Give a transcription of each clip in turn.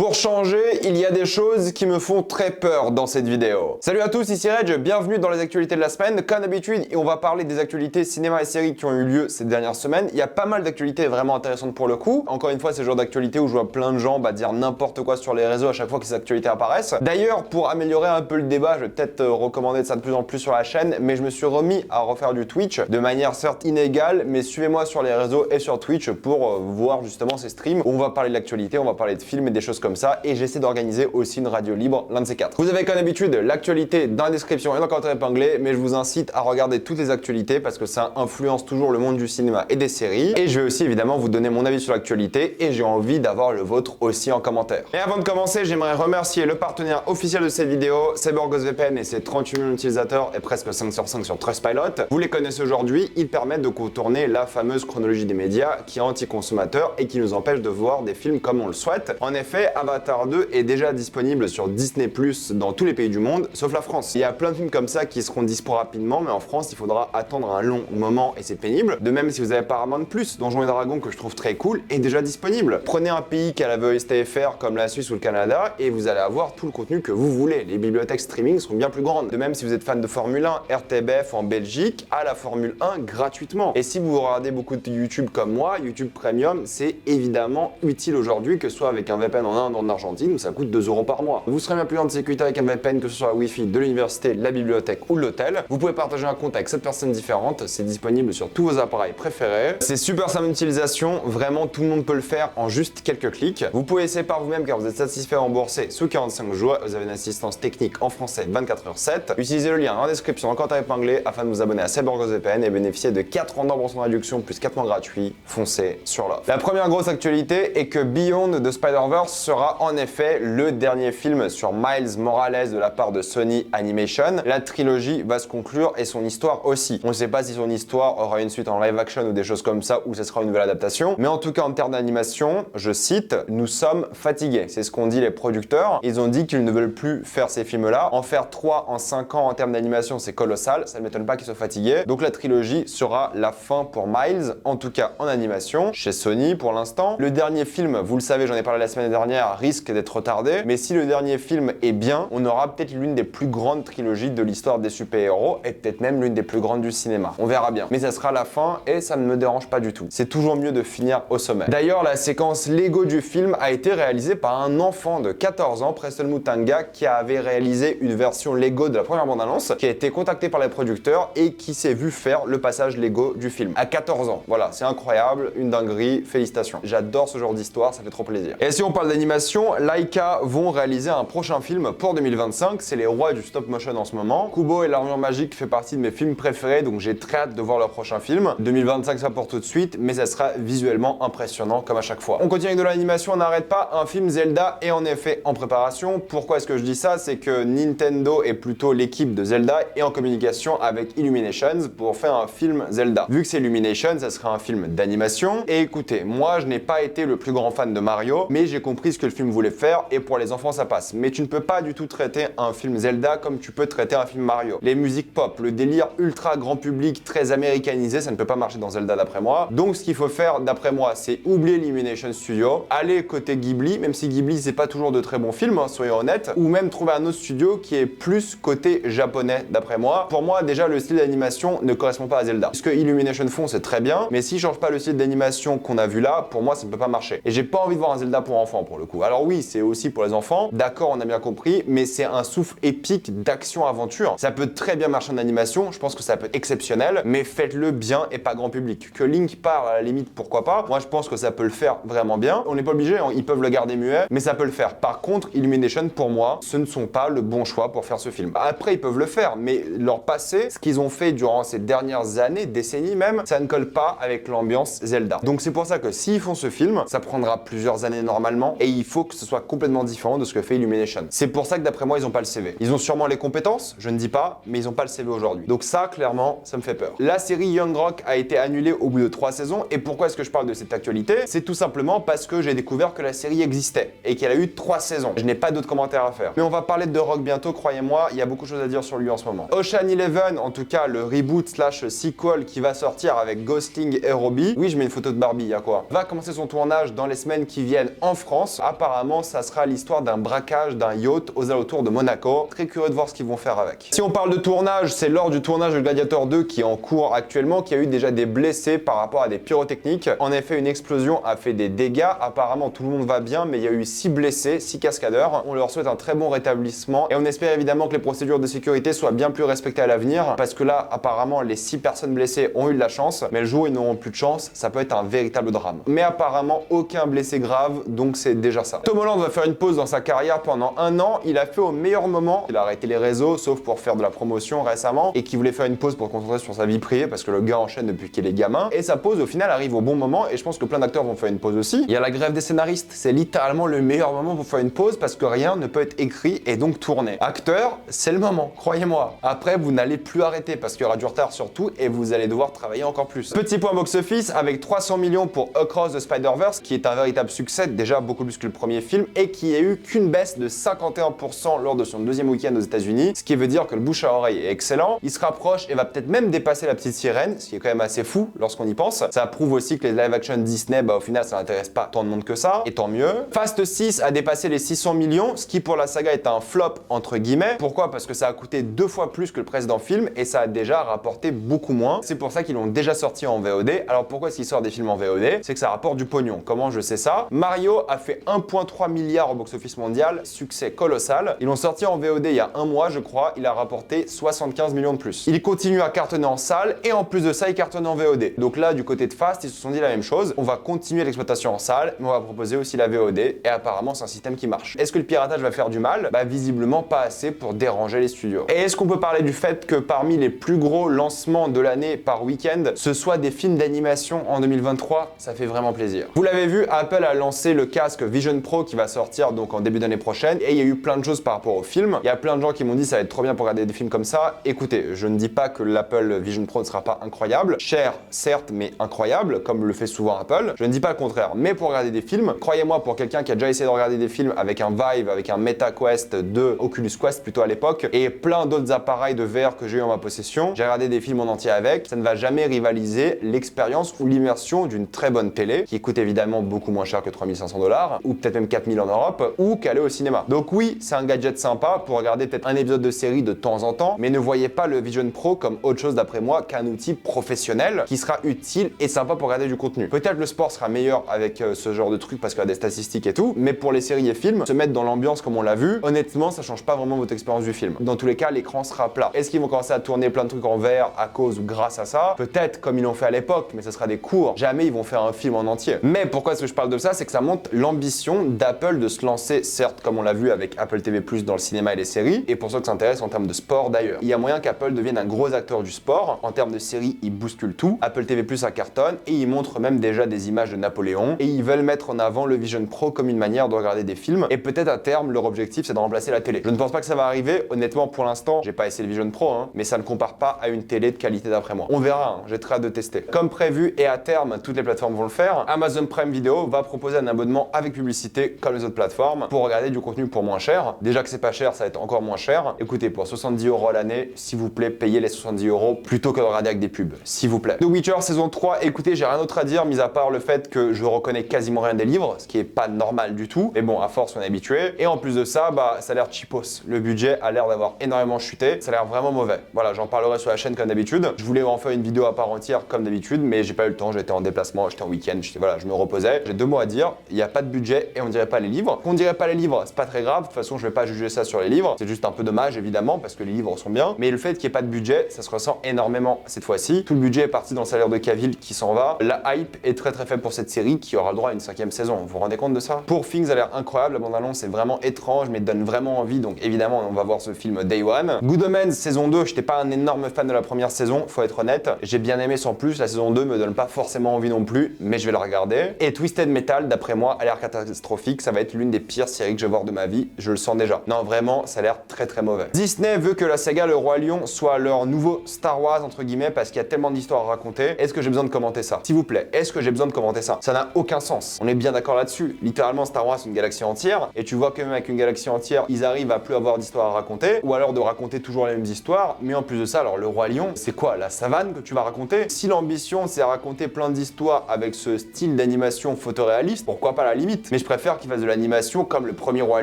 Pour changer, il y a des choses qui me font très peur dans cette vidéo. Salut à tous, ici Reg, bienvenue dans les actualités de la semaine. Comme d'habitude, et on va parler des actualités cinéma et séries qui ont eu lieu ces dernières semaines. Il y a pas mal d'actualités vraiment intéressantes pour le coup. Encore une fois, c'est le genre d'actualité où je vois plein de gens dire n'importe quoi sur les réseaux à chaque fois que ces actualités apparaissent. D'ailleurs, pour améliorer un peu le débat, je vais peut-être recommander ça de plus en plus sur la chaîne, mais je me suis remis à refaire du Twitch de manière certes inégale, mais suivez-moi sur les réseaux et sur Twitch pour voir justement ces streams où on va parler de l'actualité, on va parler de films et des choses comme ça, et j'essaie d'organiser aussi une radio libre, l'un de ces quatre. Vous avez comme d'habitude l'actualité dans la description et dans le commentaire épinglé, mais je vous incite à regarder toutes les actualités parce que ça influence toujours le monde du cinéma et des séries, et je vais aussi évidemment vous donner mon avis sur l'actualité, et j'ai envie d'avoir le vôtre aussi en commentaire. Et avant de commencer, j'aimerais remercier le partenaire officiel de cette vidéo, CyberGhostVPN et ses 38 millions d'utilisateurs et presque 5 sur 5 sur Trustpilot. Vous les connaissez aujourd'hui, ils permettent de contourner la fameuse chronologie des médias qui est anti-consommateur et qui nous empêche de voir des films comme on le souhaite. En effet, Avatar 2 est déjà disponible sur Disney+ dans tous les pays du monde, sauf la France. Il y a plein de films comme ça qui seront dispo rapidement, mais en France, il faudra attendre un long moment et c'est pénible. De même, si vous avez Paramount+, Donjons et Dragons, que je trouve très cool, est déjà disponible. Prenez un pays qui a la VOSTFR comme la Suisse ou le Canada et vous allez avoir tout le contenu que vous voulez. Les bibliothèques streaming seront bien plus grandes. De même, si vous êtes fan de Formule 1, RTBF en Belgique a la Formule 1 gratuitement. Et si vous regardez beaucoup de YouTube comme moi, YouTube Premium, c'est évidemment utile aujourd'hui, que ce soit avec un VPN en Inde ou en Argentine où ça coûte 2 € par mois. Vous serez bien plus en sécurité avec un VPN, que ce soit la Wi-Fi de l'université, de la bibliothèque ou de l'hôtel. Vous pouvez partager un compte avec 7 personnes différentes, c'est disponible sur tous vos appareils préférés. C'est super simple d'utilisation, vraiment tout le monde peut le faire en juste quelques clics. Vous pouvez essayer par vous-même car vous êtes satisfait et remboursé sous 45 jours. Vous avez une assistance technique en français 24h/7. Utilisez le lien en description, en commentaire épinglé afin de vous abonner à CyberGhostVPN et bénéficier de 4 ans de remboursement de réduction plus 4 mois gratuits. Foncez sur l'offre. La première grosse actualité est que Beyond de Spider-Verse sera en effet le dernier film sur Miles Morales de la part de Sony Animation. La trilogie va se conclure et son histoire aussi. On ne sait pas si son histoire aura une suite en live action ou des choses comme ça, ou ce sera une nouvelle adaptation. Mais en tout cas, en termes d'animation, je cite, nous sommes fatigués. C'est ce qu'ont dit les producteurs. Ils ont dit qu'ils ne veulent plus faire ces films-là. En faire 3 en 5 ans en termes d'animation, c'est colossal. Ça ne m'étonne pas qu'ils soient fatigués. Donc la trilogie sera la fin pour Miles, en tout cas en animation, chez Sony pour l'instant. Le dernier film, vous le savez, j'en ai parlé la semaine dernière, risque d'être retardé. Mais si le dernier film est bien, on aura peut-être l'une des plus grandes trilogies de l'histoire des super-héros et peut-être même l'une des plus grandes du cinéma. On verra bien. Mais ça sera la fin et ça ne me dérange pas du tout. C'est toujours mieux de finir au sommet. D'ailleurs, la séquence Lego du film a été réalisée par un enfant de 14 ans, Preston Mutanga, qui avait réalisé une version Lego de la première bande-annonce, qui a été contacté par les producteurs et qui s'est vu faire le passage Lego du film. À 14 ans. Voilà, c'est incroyable, une dinguerie, félicitations. J'adore ce genre d'histoire, ça fait trop plaisir. Et si on parle d'animation, Laika vont réaliser un prochain film pour 2025, c'est les rois du stop motion en ce moment. Kubo et l'armure magique fait partie de mes films préférés, donc j'ai très hâte de voir leur prochain film. 2025, ça pour tout de suite, mais ça sera visuellement impressionnant comme à chaque fois. On continue avec de l'animation, on n'arrête pas, un film Zelda est en effet en préparation. Pourquoi est-ce que je dis ça? C'est que Nintendo est plutôt l'équipe de Zelda et en communication avec Illuminations pour faire un film Zelda. Vu que c'est Illumination, ça sera un film d'animation. Et écoutez, moi je n'ai pas été le plus grand fan de Mario, mais j'ai compris ce que le film voulait faire et pour les enfants ça passe. Mais tu ne peux pas du tout traiter un film Zelda comme tu peux traiter un film Mario. Les musiques pop, le délire ultra grand public, très américanisé, ça ne peut pas marcher dans Zelda d'après moi. Donc ce qu'il faut faire d'après moi, c'est oublier Illumination Studio, aller côté Ghibli, même si Ghibli c'est pas toujours de très bons films, soyons honnêtes, ou même trouver un autre studio qui est plus côté japonais d'après moi. Pour moi déjà le style d'animation ne correspond pas à Zelda. Ce que Illumination font c'est très bien, mais s'ils changent pas le style d'animation qu'on a vu là, pour moi ça ne peut pas marcher. Et j'ai pas envie de voir un Zelda pour enfants pour le coup. Alors oui, c'est aussi pour les enfants, d'accord, on a bien compris, mais c'est un souffle épique d'action-aventure. Ça peut très bien marcher en animation, je pense que ça peut être exceptionnel, mais faites-le bien et pas grand public. Que Link part à la limite, pourquoi pas. Moi je pense que ça peut le faire vraiment bien. On n'est pas obligé, ils peuvent le garder muet, mais ça peut le faire. Par contre, Illumination pour moi, ce ne sont pas le bon choix pour faire ce film. Après ils peuvent le faire, mais leur passé, ce qu'ils ont fait durant ces dernières années, décennies même, ça ne colle pas avec l'ambiance Zelda. Donc c'est pour ça que s'ils font ce film, ça prendra plusieurs années normalement et il faut que ce soit complètement différent de ce que fait Illumination. C'est pour ça que d'après moi, ils n'ont pas le CV. Ils ont sûrement les compétences, je ne dis pas, mais ils n'ont pas le CV aujourd'hui. Donc ça, clairement, ça me fait peur. La série Young Rock a été annulée au bout de 3 saisons et pourquoi est-ce que je parle de cette actualité? C'est tout simplement parce que j'ai découvert que la série existait et qu'elle a eu 3 saisons. Je n'ai pas d'autres commentaires à faire. Mais on va parler de The Rock bientôt, croyez-moi, il y a beaucoup de choses à dire sur lui en ce moment. Ocean Eleven, en tout cas le reboot slash sequel qui va sortir avec Gosling et Robbie. Oui, je mets une photo de Barbie, il y a quoi? Va commencer son tournage dans les semaines qui viennent en France, à apparemment ça sera l'histoire d'un braquage d'un yacht aux alentours de Monaco. Très curieux de voir ce qu'ils vont faire avec. Si on parle de tournage, c'est lors du tournage de Gladiator 2 qui est en cours actuellement qu'il y a eu déjà des blessés par rapport à des pyrotechniques. En effet, une explosion a fait des dégâts. Apparemment, tout le monde va bien, mais il y a eu 6 blessés, 6 cascadeurs. On leur souhaite un très bon rétablissement et on espère évidemment que les procédures de sécurité soient bien plus respectées à l'avenir parce que là, apparemment, les 6 personnes blessées ont eu de la chance, mais le jour où ils n'auront plus de chance, ça peut être un véritable drame. Mais apparemment, aucun blessé grave, donc c'est déjà ça. Tom Holland va faire une pause dans sa carrière pendant 1 an. Il a fait au meilleur moment. Il a arrêté les réseaux, sauf pour faire de la promotion récemment, et qui voulait faire une pause pour se concentrer sur sa vie privée parce que le gars enchaîne depuis qu'il est gamin. Et sa pause, au final, arrive au bon moment, et je pense que plein d'acteurs vont faire une pause aussi. Il y a la grève des scénaristes. C'est littéralement le meilleur moment pour faire une pause parce que rien ne peut être écrit et donc tourné. Acteur, c'est le moment, croyez-moi. Après, vous n'allez plus arrêter parce qu'il y aura du retard sur tout et vous allez devoir travailler encore plus. Petit point box-office avec 300 millions pour Across the Spider-Verse, qui est un véritable succès, déjà beaucoup plus que le premier film, et qui a eu qu'une baisse de 51% lors de son deuxième week-end aux États-Unis, ce qui veut dire que le bouche à oreille est excellent. Il se rapproche et va peut-être même dépasser La Petite Sirène, ce qui est quand même assez fou lorsqu'on y pense. Ça prouve aussi que les live-action Disney, au final, ça n'intéresse pas tant de monde que ça, et tant mieux. Fast 6 a dépassé les 600 millions, ce qui pour la saga est un flop entre guillemets. Pourquoi? Parce que ça a coûté 2 fois plus que le précédent film et ça a déjà rapporté beaucoup moins. C'est pour ça qu'ils l'ont déjà sorti en VOD. Alors pourquoi est-ce qu'ils sortent des films en VOD? C'est que ça rapporte du pognon. Comment je sais ça? Mario a fait 1,3 milliard au box-office mondial, succès colossal. Ils l'ont sorti en VOD il y a 1 mois, je crois. Il a rapporté 75 millions de plus. Il continue à cartonner en salle et en plus de ça, il cartonne en VOD. Donc là, du côté de Fast, ils se sont dit la même chose. On va continuer l'exploitation en salle, mais on va proposer aussi la VOD et apparemment, c'est un système qui marche. Est-ce que le piratage va faire du mal? Visiblement pas assez pour déranger les studios. Et est-ce qu'on peut parler du fait que parmi les plus gros lancements de l'année par week-end, ce soit des films d'animation en 2023? Ça fait vraiment plaisir. Vous l'avez vu, Apple a lancé le casque Vision Pro qui va sortir donc en début d'année prochaine et il y a eu plein de choses par rapport au film. Il y a plein de gens qui m'ont dit ça va être trop bien pour regarder des films comme ça. Écoutez, je ne dis pas que l'Apple Vision Pro ne sera pas incroyable. Cher, certes, mais incroyable, comme le fait souvent Apple. Je ne dis pas le contraire, mais pour regarder des films, croyez-moi, pour quelqu'un qui a déjà essayé de regarder des films avec un Vive, avec un Meta Quest 2, Oculus Quest plutôt à l'époque, et plein d'autres appareils de VR que j'ai eu en ma possession, j'ai regardé des films en entier avec, ça ne va jamais rivaliser l'expérience ou l'immersion d'une très bonne télé, qui coûte évidemment beaucoup moins cher que 3500 $, ou peut-être même 4000 en Europe, ou qu'aller au cinéma. Donc oui, c'est un gadget sympa pour regarder peut-être un épisode de série de temps en temps, mais ne voyez pas le Vision Pro comme autre chose d'après moi qu'un outil professionnel qui sera utile et sympa pour regarder du contenu. Peut-être le sport sera meilleur avec ce genre de truc parce qu'il y a des statistiques et tout, mais pour les séries et films, se mettre dans l'ambiance comme on l'a vu, honnêtement, ça change pas vraiment votre expérience du film. Dans tous les cas, l'écran sera plat. Est-ce qu'ils vont commencer à tourner plein de trucs en VR à cause ou grâce à ça? Peut-être comme ils l'ont fait à l'époque, mais ça sera des cours. Jamais ils vont faire un film en entier. Mais pourquoi est-ce que je parle de ça? C'est que ça montre l'ambition d'Apple de se lancer, certes, comme on l'a vu avec Apple TV+ dans le cinéma et les séries, et pour ceux qui s'intéressent en termes de sport d'ailleurs. Il y a moyen qu'Apple devienne un gros acteur du sport. En termes de séries, ils bousculent tout. Apple TV+ à cartonne et ils montrent même déjà des images de Napoléon et ils veulent mettre en avant le Vision Pro comme une manière de regarder des films et peut-être à terme leur objectif c'est de remplacer la télé. Je ne pense pas que ça va arriver, honnêtement pour l'instant j'ai pas essayé le Vision Pro mais ça ne compare pas à une télé de qualité d'après moi. On verra, j'ai très hâte de tester. Comme prévu et à terme toutes les plateformes vont le faire, Amazon Prime Video va proposer un abonnement avec publicité comme les autres plateformes pour regarder du contenu pour moins cher. Déjà que c'est pas cher, ça va être encore moins cher. Écoutez, pour 70 € à l'année, s'il vous plaît, payez les 70 € plutôt que de regarder avec des pubs, s'il vous plaît. The Witcher saison 3, écoutez, j'ai rien d'autre à dire mis à part le fait que je reconnais quasiment rien des livres, ce qui est pas normal du tout. Mais bon, à force on est habitué. Et en plus de ça, ça a l'air cheapos. Le budget a l'air d'avoir énormément chuté. Ça a l'air vraiment mauvais. Voilà, j'en parlerai sur la chaîne comme d'habitude. Je voulais en faire une vidéo à part entière comme d'habitude, mais j'ai pas eu le temps. J'étais en déplacement, j'étais en week-end, voilà, je me reposais. J'ai 2 mots à dire. Il n'y a pas de budget et on dirait pas les livres. Qu'on dirait pas les livres, c'est pas très grave. De toute façon, je vais pas juger ça sur les livres. C'est juste un peu dommage évidemment parce que les livres sont bien. Mais le fait qu'il n'y ait pas de budget, ça se ressent énormément cette fois-ci. Tout le budget est parti dans le salaire de Cavill qui s'en va. La hype est très très faible pour cette série qui aura le droit à une 5e saison. Vous vous rendez compte de ça? Pour Things a l'air incroyable. La bande-annonce est vraiment étrange mais donne vraiment envie. Donc évidemment, on va voir ce film Day One. Good Omens saison 2, j'étais pas un énorme fan de la première saison, faut être honnête. J'ai bien aimé sans plus. La saison 2 me donne pas forcément envie non plus, mais je vais la regarder. Et Twisted Metal, d'après moi, a l'air catastrophique. Ça va être l'une des pires séries que je vais voir de ma vie. Je le sens déjà. Non, vraiment, ça a l'air très très mauvais. Disney veut que la saga Le Roi Lion soit leur nouveau Star Wars entre guillemets parce qu'il y a tellement d'histoires à raconter. Est-ce que j'ai besoin de commenter ça? S'il vous plaît, est-ce que j'ai besoin de commenter ça? Ça n'a aucun sens. On est bien d'accord là-dessus. Littéralement, Star Wars c'est une galaxie entière et tu vois que même avec une galaxie entière, ils arrivent à plus avoir d'histoires à raconter ou alors de raconter toujours les mêmes histoires. Mais en plus de ça, alors Le Roi Lion, c'est quoi? La savane que tu vas raconter? Si l'ambition c'est à raconter plein d'histoires avec ce style d'animation photoréaliste, pourquoi pas la limite? Mais je préfère qu'il fasse de l'animation comme le premier Roi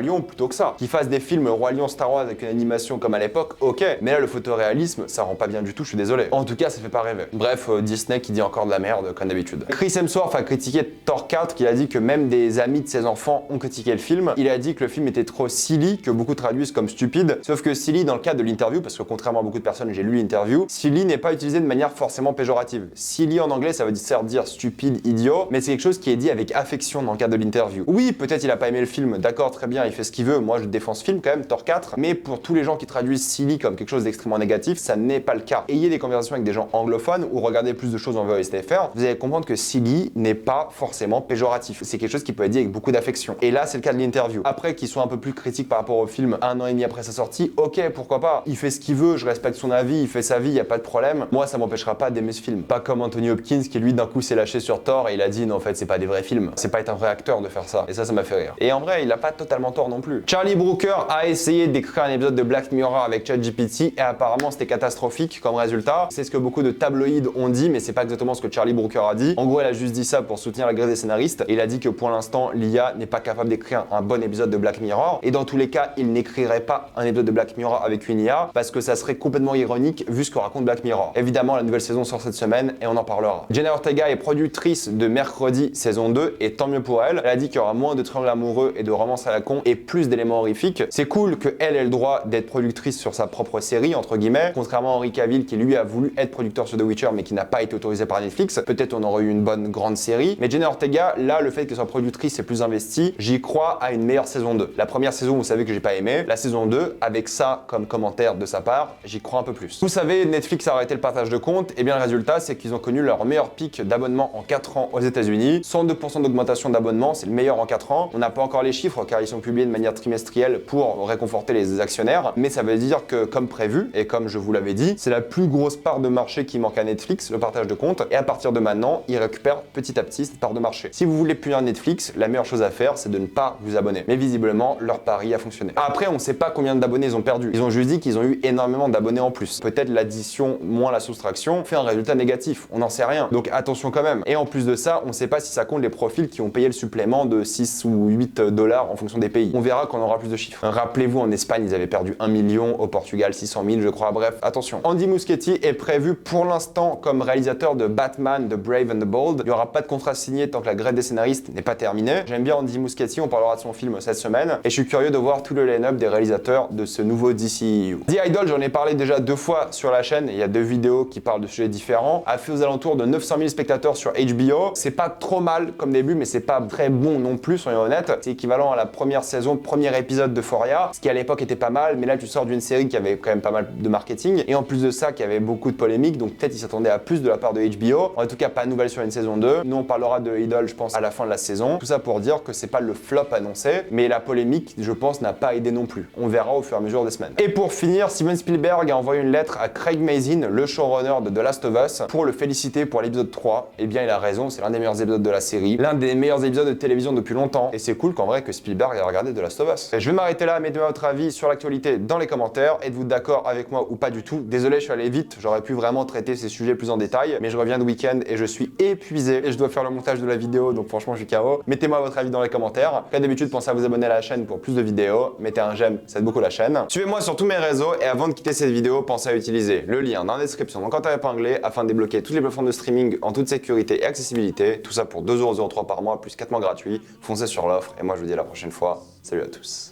Lion plutôt que ça. Qu'il fasse des films Roi Lion Star Wars avec une animation comme à l'époque, ok. Mais là, le photoréalisme, ça rend pas bien du tout, je suis désolé. En tout cas, ça fait pas rêver. Bref, Disney qui dit encore de la merde, comme d'habitude. Chris Hemsworth a critiqué Thor 4, qui a dit que même des amis de ses enfants ont critiqué le film. Il a dit que le film était trop silly, que beaucoup traduisent comme stupide. Sauf que silly, dans le cadre de l'interview, parce que contrairement à beaucoup de personnes, j'ai lu l'interview, silly n'est pas utilisé de manière forcément péjorative. Silly en anglais, ça veut dire stupide, idiot, mais c'est quelque chose qui est dit avec affection dans le cadre de l'interview. Oui, peut-être il a pas aimé le film, d'accord, très bien, il fait ce qu'il veut. Moi, je défends ce film quand même, Thor 4. Mais pour tous les gens qui traduisent silly comme quelque chose d'extrêmement négatif, ça n'est pas le cas. Ayez des conversations avec des gens anglophones ou regardez plus de choses en VOSTFR, vous allez comprendre que silly n'est pas forcément péjoratif. C'est quelque chose qui peut être dit avec beaucoup d'affection. Et là, c'est le cas de l'interview. Après, qu'ils soient un peu plus critiques par rapport au film 1 an et demi après sa sortie, ok, pourquoi pas. Il fait ce qu'il veut, je respecte son avis, il fait sa vie, y a pas de problème. Moi, ça m'empêchera pas d'aimer ce film. Pas comme Anthony Hopkins qui lui d'un coup s'est lâché sur Thor et il a dit non, en fait, c'est pas des vrais films. C'est pas être un vrai acteur de faire ça. Et ça m'a fait rire. Et en vrai, il a pas totalement tort non plus. Charlie Brooker a essayé d'écrire un épisode de Black Mirror avec ChatGPT et apparemment c'était catastrophique comme résultat. C'est ce que beaucoup de tabloïds ont dit, mais c'est pas exactement ce que Charlie Brooker a dit. En gros, elle a juste dit ça pour soutenir la grève des scénaristes. Et il a dit que pour l'instant, l'IA n'est pas capable d'écrire un bon épisode de Black Mirror. Et dans tous les cas, il n'écrirait pas un épisode de Black Mirror avec une IA parce que ça serait complètement ironique vu ce que raconte Black Mirror. Évidemment, la nouvelle saison sort cette semaine et on en parlera. Jenna Ortega est productrice de Mercredi saison 2 et tant mieux pour elle. Elle a dit qu'il y aura moins de triangles amoureux et de romances à la con et plus d'éléments horrifiques. C'est cool qu'elle ait le droit d'être productrice sur sa propre série, entre guillemets, contrairement à Henry Cavill qui lui a voulu être producteur sur The Witcher mais qui n'a pas été autorisé par Netflix. Peut-être on aurait eu une bonne grande série. Mais Jenna Ortega, là, le fait qu'elle soit productrice et plus investie, j'y crois à une meilleure saison 2. La première saison, vous savez que j'ai pas aimé. La saison 2, avec ça comme commentaire de sa part, j'y crois un peu plus. Vous savez, Netflix a arrêté le partage de comptes, et bien le résultat, c'est qu'ils ont connu leur meilleur pic d'abonnement en 4 ans aux États-Unis. 102% d'augmentation d'abonnement, c'est le meilleur en 4 ans. On n'a pas encore les chiffres car ils sont publiés de manière trimestrielle pour réconforter les actionnaires, mais ça veut dire que, comme prévu, et comme je vous l'avais dit, c'est la plus grosse part de marché qui manque à Netflix, le partage de comptes, et à partir de maintenant, ils récupèrent petit à petit cette part de marché. Si vous voulez punir Netflix, la meilleure chose à faire, c'est de ne pas vous abonner. Mais visiblement, leur pari a fonctionné. Après, on ne sait pas combien d'abonnés ils ont perdu. Ils ont juste dit qu'ils ont eu énormément d'abonnés en plus. Peut-être l'addition moins la soustraction fait un résultat négatif. On n'en sait rien. Donc attention quand même. Et en plus de ça, on ne sait pas si ça compte les profils qui ont payé le supplément de 6 ou 8 dollars en fonction des pays. On verra quand on aura plus de chiffres. Rappelez-vous, en Espagne, ils avaient perdu 1 million, au Portugal 600 000, je crois. Bref, attention. Andy Muschietti est prévu pour l'instant comme réalisateur de Batman, The Brave and the Bold. Il n'y aura pas de contrat signé tant que la grève des scénaristes n'est pas terminée. J'aime bien Andy Muschietti, on parlera de son film cette semaine. Et je suis curieux de voir tout le line-up des réalisateurs de ce nouveau DCEU. The Idol, j'en ai parlé déjà 2 fois sur la chaîne. Il y a 2 vidéos qui parlent de sujets différents. A fait aux alentours de 900 000 spectateurs sur HBO. C'est pas trop mal comme début, mais c'est pas très bon non plus, soyons honnêtes. C'est équivalent à la première saison, premier épisode d'Euphoria, ce qui à l'époque était pas mal, mais là tu sors d'une série qui avait quand même pas mal de marketing, et en plus de ça, qui avait beaucoup de polémiques, donc peut-être ils s'attendaient à plus de la part de HBO. En tout cas, pas de nouvelles sur une saison 2. Nous, on parlera de Idol, je pense, à la fin de la saison. Tout ça pour dire que c'est pas le flop annoncé, mais la polémique, je pense, n'a pas aidé non plus. On verra au fur et à mesure des semaines. Et pour finir, Steven Spielberg a envoyé une lettre à Craig Mazin, le showrunner de The Last of Us, pour le féliciter pour l'épisode 3. Eh bien, il a raison, c'est l'un des meilleurs épisodes de la série, l'un des meilleurs épisodes de télévision depuis longtemps, et c'est cool qu'en vrai que Spielberg ait regardé The Last of Us. Et je vais m'arrêter là, mettez-moi votre avis sur l'actualité dans les commentaires. Êtes-vous d'accord avec moi ou pas du tout? Désolé, je suis allé vite, j'aurais pu vraiment traiter ces sujets plus en détail, mais je reviens de week-end et je suis épuisé, et je dois faire le montage de la vidéo, donc franchement, je suis KO. Mettez-moi votre avis dans les commentaires. Comme d'habitude, pensez à vous abonner à la chaîne pour plus de vidéos. Mettez un j'aime, ça aide beaucoup la chaîne. Suivez-moi sur tous mes réseaux, et avant de quitter cette vidéo, pensez à utiliser le lien dans la description, dans le commentaire épinglé, afin de débloquer toutes les plateformes de streaming en toute sécurité et accessibilité. Tout ça pour 2,03€ par mois, plus 4 mois gratuits. Foncez sur l'offre, et moi je vous dis à la prochaine fois. Salut à tous.